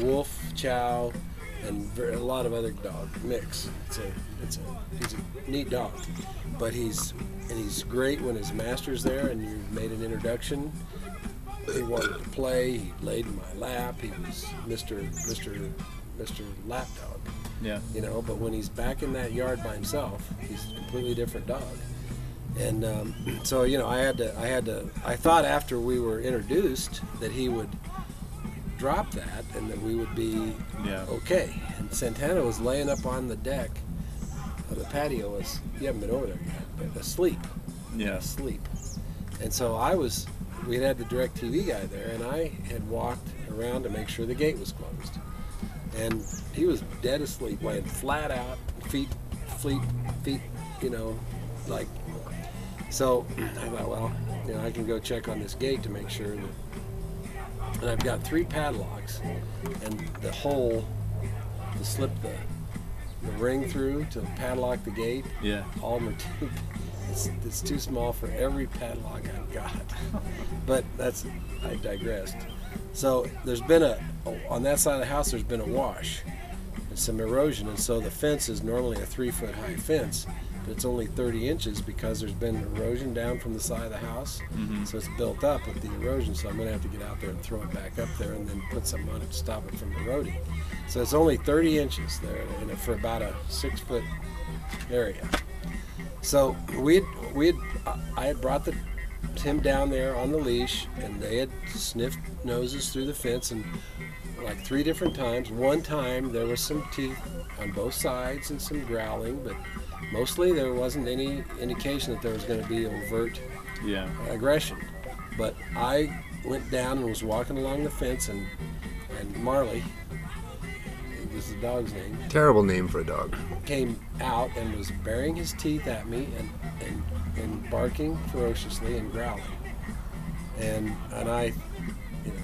wolf, chow, and a lot of other dog mix. He's a neat dog, but he's great when his master's there and you've made an introduction. He wanted to play. He laid in my lap. He was Mr. Lap Dog. Yeah. You know, but when he's back in that yard by himself, he's a completely different dog. And so, you know, I thought after we were introduced that he would drop that and that we would be okay. And Santana was laying up on the deck of the patio. You haven't been over there yet, but asleep. Yeah. Asleep. And so we had the DirecTV guy there, and I had walked around to make sure the gate was closed. And he was dead asleep, laying flat out, feet, you know, like. So I thought, well, you know, I can go check on this gate to make sure that. And I've got 3 padlocks, and the hole to slip the ring through to padlock the gate. Yeah. All of them are too. It's too small for every padlock I've got. But I digressed. So there's been on that side of the house, there's been a wash and some erosion, and so the fence is normally a 3-foot high fence, but it's only 30 inches because there's been erosion down from the side of the house. Mm-hmm. So it's built up with the erosion, so I'm going to have to get out there and throw it back up there and then put something on it to stop it from eroding. So it's only 30 inches there for about a 6-foot area. So I had brought him down there on the leash, and they had sniffed noses through the fence, and like 3 different times. One time there was some teeth on both sides and some growling, but mostly there wasn't any indication that there was going to be overt aggression. But I went down and was walking along the fence, and Marley, it was the dog's name. Terrible name for a dog. Came out and was baring his teeth at me and barking ferociously and growling. And I, you know,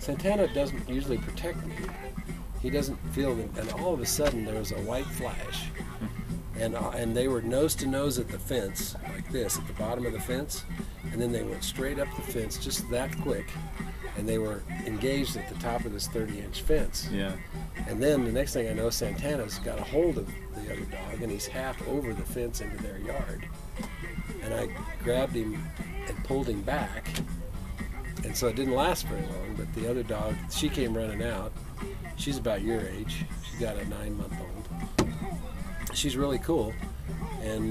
Santana doesn't usually protect me. He doesn't feel them. And all of a sudden there was a white flash, and they were nose to nose at the fence like this at the bottom of the fence, and then they went straight up the fence just that quick, and they were engaged at the top of this 30-inch fence. Yeah. And then the next thing I know, Santana's got a hold of the other dog, and he's half over the fence into their yard. And I grabbed him and pulled him back. And so it didn't last very long, but the other dog, she came running out. She's about your age. She's got a 9-month-old. She's really cool. And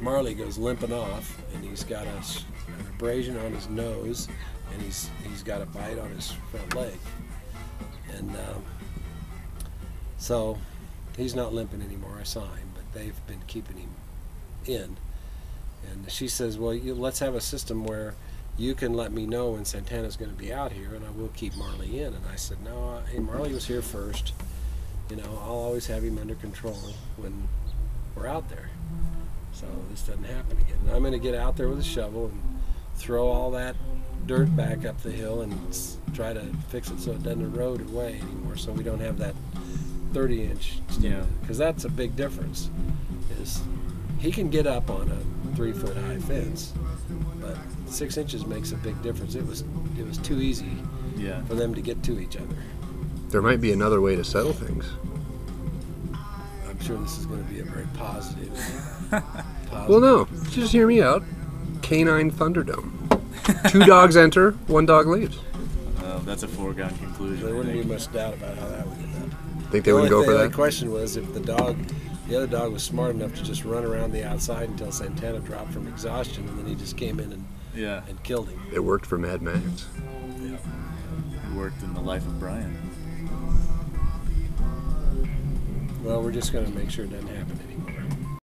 Marley goes limping off, and he's got an abrasion on his nose, and he's got a bite on his front leg. And so he's not limping anymore. I saw him, but they've been keeping him in. And she says, well, let's have a system where you can let me know when Santana's going to be out here, and I will keep Marley in. And I said, no, hey, Marley was here first. You know, I'll always have him under control when we're out there. So this doesn't happen again. And I'm going to get out there with a shovel and throw all that dirt back up the hill and try to fix it so it doesn't erode away anymore, so we don't have that 30-inch. Yeah. Because that's a big difference. Is he can get up on a 3-foot high fence, but 6 inches makes a big difference. It was too easy for them to get to each other. There might be another way to settle things. I'm sure this is going to be a very positive. Well, no. Just hear me out. Canine Thunderdome. 2 dogs enter, 1 dog leaves. That's a foregone conclusion. There wouldn't be much doubt about how that would end up. Think they wouldn't go for that? The question was if the other dog was smart enough to just run around the outside until Santana dropped from exhaustion, and then he just came in and killed him. It worked for Mad Max. Yeah. It worked in the life of Brian. Well, we're just going to make sure it doesn't happen anymore.